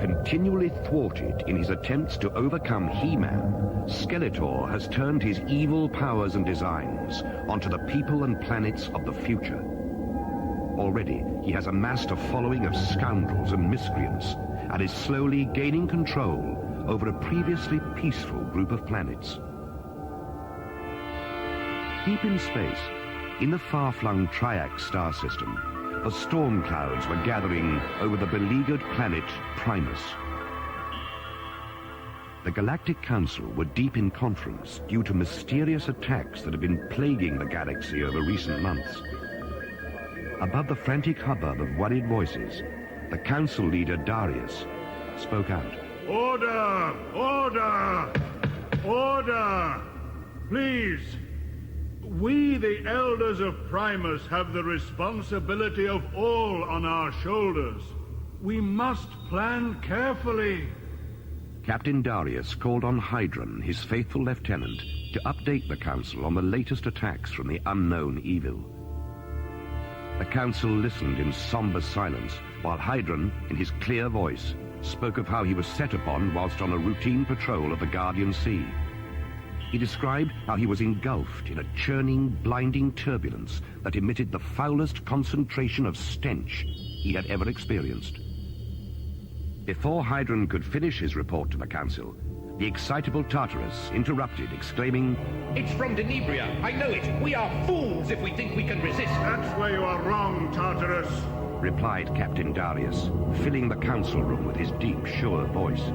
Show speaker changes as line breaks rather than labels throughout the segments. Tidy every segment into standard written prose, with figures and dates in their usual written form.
Continually thwarted in his attempts to overcome He-Man, Skeletor has turned his evil powers and designs onto the people and planets of the future. Already, he has amassed a following of scoundrels and miscreants and is slowly gaining control over a previously peaceful group of planets. Deep in space, in the far-flung Triax star system, the storm clouds were gathering over the beleaguered planet Primus. The Galactic Council were deep in conference due to mysterious attacks that have been plaguing the galaxy over recent months. Above the frantic hubbub of worried voices, the Council leader Darius spoke out.
Order! Order! Order! Please! We, the Elders of Primus, have the responsibility of all on our shoulders. We must plan carefully.
Captain Darius called on Hydron, his faithful lieutenant, to update the Council on the latest attacks from the unknown evil. The Council listened in somber silence, while Hydron, in his clear voice, spoke of how he was set upon whilst on a routine patrol of the Guardian Sea. He described how he was engulfed in a churning, blinding turbulence that emitted the foulest concentration of stench he had ever experienced. Before Hydron could finish his report to the Council, the excitable Tartarus interrupted, exclaiming,
"It's from Denebria, I know it! We are fools if we think we can resist!"
That's where you are wrong, Tartarus,
replied Captain Darius, filling the Council room with his deep, sure voice.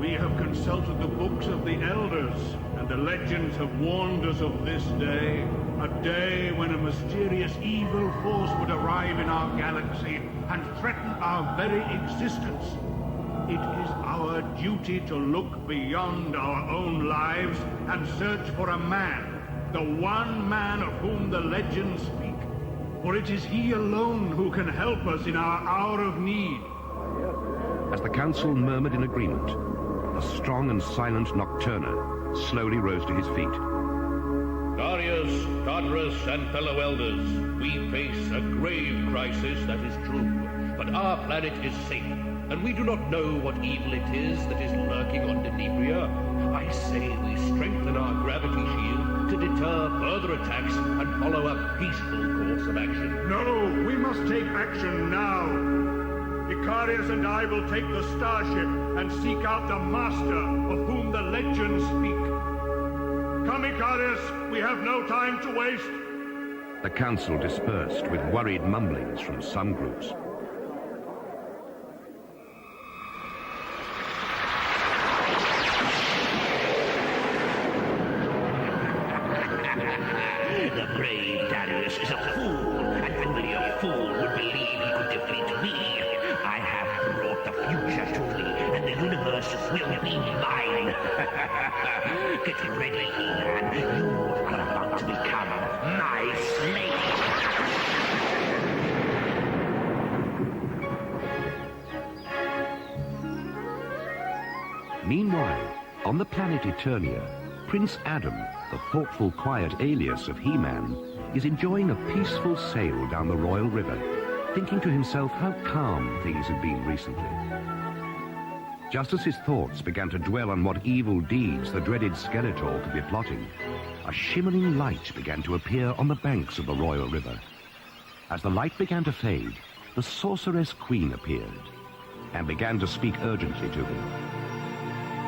We have consulted the books of the Elders, and the legends have warned us of this day, a day when a mysterious evil force would arrive in our galaxy and threaten our very existence. It is our duty to look beyond our own lives and search for a man, the one man of whom the legends speak, for it is he alone who can help us in our hour of need.
As the Council murmured in agreement, the strong and silent Nocturna slowly rose to his feet.
Darius, Tartarus, and fellow elders, we face a grave crisis, that is true. But our planet is safe, and we do not know what evil it is that is lurking on Denebria. I say we strengthen our gravity shield to deter further attacks and follow a peaceful course of action.
No, we must take action now. Icarius and I will take the starship and seek out the Master of whom the legends speak. Come, Icarius, we have no time to waste.
The Council dispersed with worried mumblings from some groups.
The brave Darius is a fool, and only a fool would believe he could defeat me. I have brought the future to thee, and the universe will be mine. Get ready, He-Man. You are about to become my slave.
Meanwhile, on the planet Eternia, Prince Adam, the thoughtful, quiet alias of He-Man, is enjoying a peaceful sail down the Royal River, thinking to himself how calm things had been recently. Just as his thoughts began to dwell on what evil deeds the dreaded Skeletor could be plotting, a shimmering light began to appear on the banks of the Royal River. As the light began to fade, the Sorceress Queen appeared and began to speak urgently to him.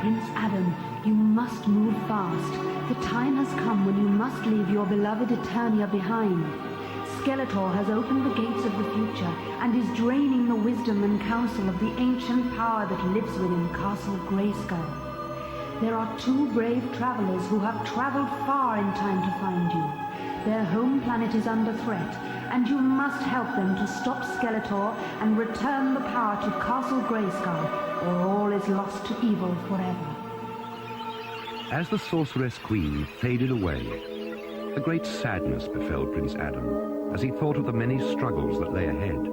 Prince Adam, you must move fast. The time has come when you must leave your beloved Eternia behind. Skeletor has opened the gates of the future and is draining the wisdom and counsel of the ancient power that lives within Castle Grayskull. There are two brave travelers who have traveled far in time to find you. Their home planet is under threat, and you must help them to stop Skeletor and return the power to Castle Grayskull, or all is lost to evil forever.
As the Sorceress Queen faded away, a great sadness befell Prince Adam as he thought of the many struggles that lay ahead.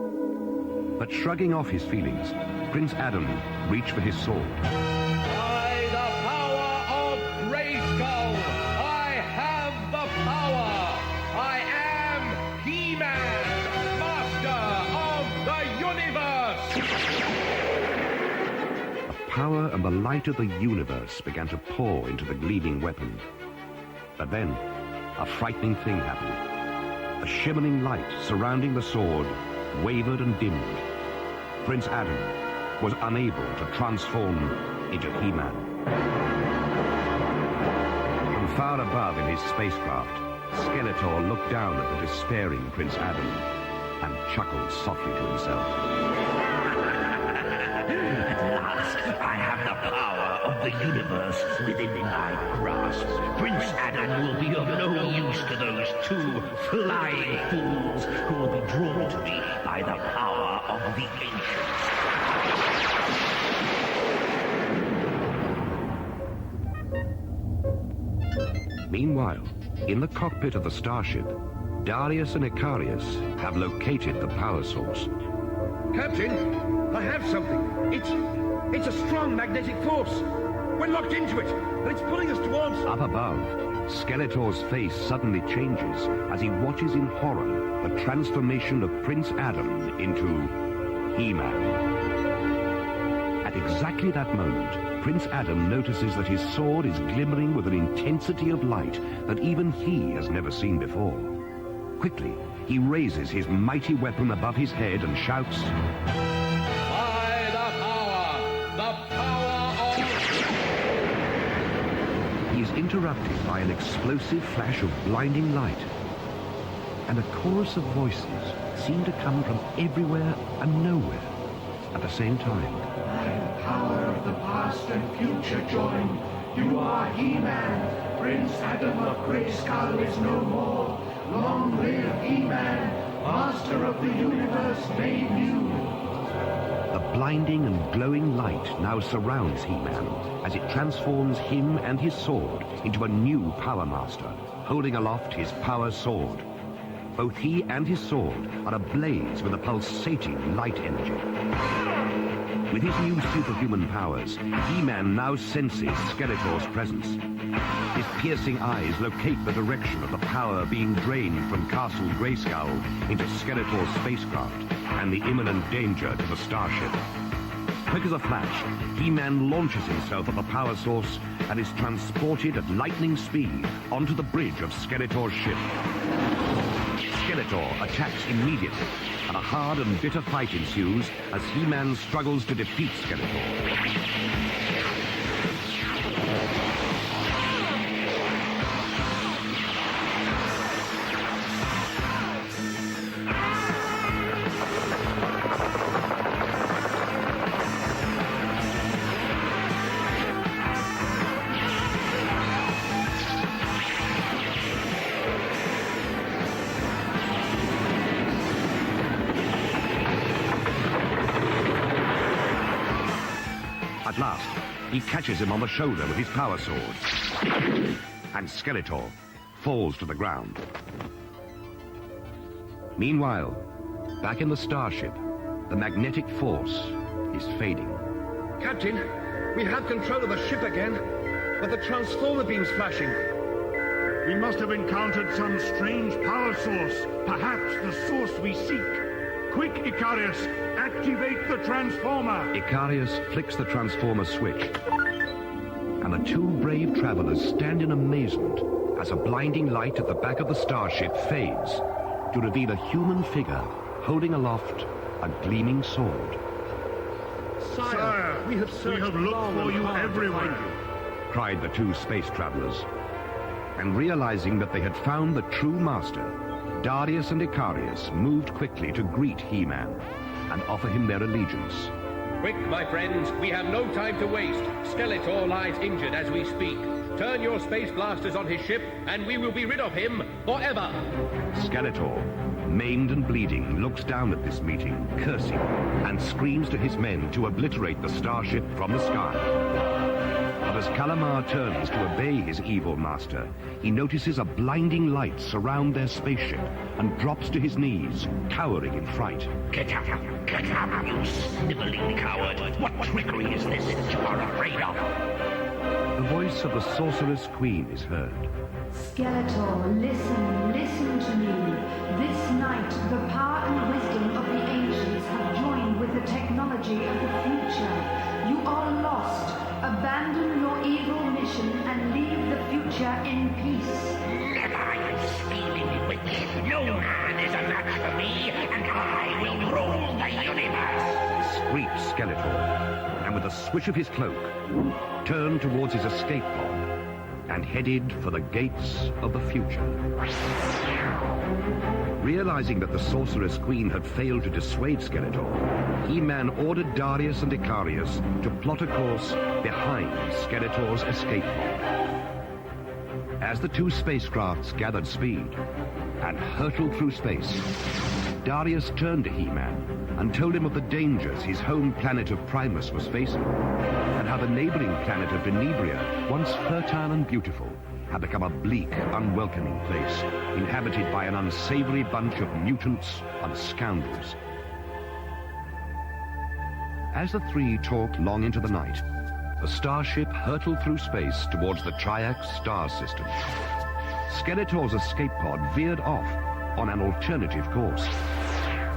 But shrugging off his feelings, Prince Adam reached for his sword.
By the power of Grayskull, I have the power! I am He-Man, Master of the Universe!
and the light of the universe began to pour into the gleaming weapon. But then, a frightening thing happened. The shimmering light surrounding the sword wavered and dimmed. Prince Adam was unable to transform into He-Man. From far above in his spacecraft, Skeletor looked down at the despairing Prince Adam and chuckled softly to himself.
At last, I have the power of the universe within my grasp. Prince Adam will be of no use to those two flying fools who will be drawn to me by the power of the ancients.
Meanwhile, in the cockpit of the starship, Darius and Icarius have located the power source.
Captain, I have something. It's a strong magnetic force. We're locked into it, and it's pulling us towards...
Up above, Skeletor's face suddenly changes as he watches in horror the transformation of Prince Adam into He-Man. At exactly that moment, Prince Adam notices that his sword is glimmering with an intensity of light that even he has never seen before. Quickly, he raises his mighty weapon above his head and shouts,
By the power of...
He is interrupted by an explosive flash of blinding light, and a chorus of voices seem to come from everywhere and nowhere at the same time.
Power of the past and future join. You are He-Man. Prince Adam of Grayskull is no more. Long live He-Man, master of the universe made new.
The blinding and glowing light now surrounds He-Man as it transforms him and his sword into a new Power Master, holding aloft his power sword. Both he and his sword are ablaze with a pulsating light energy. With his new superhuman powers, He-Man now senses Skeletor's presence. His piercing eyes locate the direction of the power being drained from Castle Grayskull into Skeletor's spacecraft and the imminent danger to the starship. Quick as a flash, He-Man launches himself at the power source and is transported at lightning speed onto the bridge of Skeletor's ship. Skeletor attacks immediately, and a hard and bitter fight ensues as He-Man struggles to defeat Skeletor. At last, he catches him on the shoulder with his power sword, and Skeletor falls to the ground. Meanwhile, back in the starship, the magnetic force is fading.
Captain, we have control of the ship again, but the transformer beam's flashing.
We must have encountered some strange power source, perhaps the source we seek. Quick, Icarius, activate the transformer!
Icarius flicks the transformer switch, and the two brave travelers stand in amazement as a blinding light at the back of the starship fades to reveal a human figure holding aloft a gleaming sword.
Sire, we have looked for you everywhere,
Cried the two space travelers. And realizing that they had found the true master, Darius and Icarius moved quickly to greet He-Man and offer him their allegiance.
Quick, my friends, we have no time to waste. Skeletor lies injured as we speak. Turn your space blasters on his ship, and we will be rid of him forever.
Skeletor, maimed and bleeding, looks down at this meeting, cursing, and screams to his men to obliterate the starship from the sky. But as Calamar turns to obey his evil master, he notices a blinding light surround their spaceship and drops to his knees, cowering in fright.
Get up, you sniveling coward. What trickery is this that you are afraid of?
The voice of the Sorceress Queen is heard.
Skeletor, listen to me. This night, the power and wisdom of the ancients have joined with the technology of the future. You are lost.
Skeletor, and with a swish of his cloak, turned towards his escape pod and headed for the gates of the future. Realizing that the Sorceress Queen had failed to dissuade Skeletor, He-Man ordered Darius and Icarius to plot a course behind Skeletor's escape pod. As the two spacecrafts gathered speed and hurtled through space, Darius turned to He-Man and told him of the dangers his home planet of Primus was facing, and how the neighboring planet of Denebria, once fertile and beautiful, had become a bleak, unwelcoming place, inhabited by an unsavory bunch of mutants and scoundrels. As the three talked long into the night, the starship hurtled through space towards the Triax star system. Skeletor's escape pod veered off on an alternative course.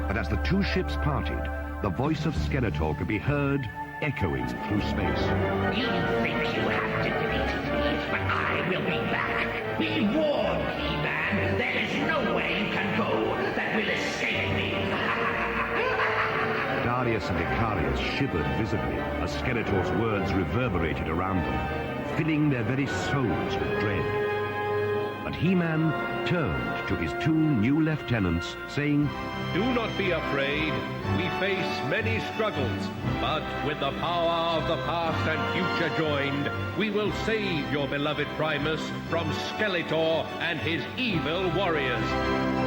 But as the two ships parted, the voice of Skeletor could be heard echoing through space.
You think you have defeated me, but I will be back. Be warned, He-Man. There is nowhere you can go that will escape me.
Darius and Icarius shivered visibly as Skeletor's words reverberated around them, filling their very souls with dread. But He-Man turned to his two new lieutenants, saying,
Do not be afraid. We face many struggles, but with the power of the past and future joined, we will save your beloved Primus from Skeletor and his evil warriors.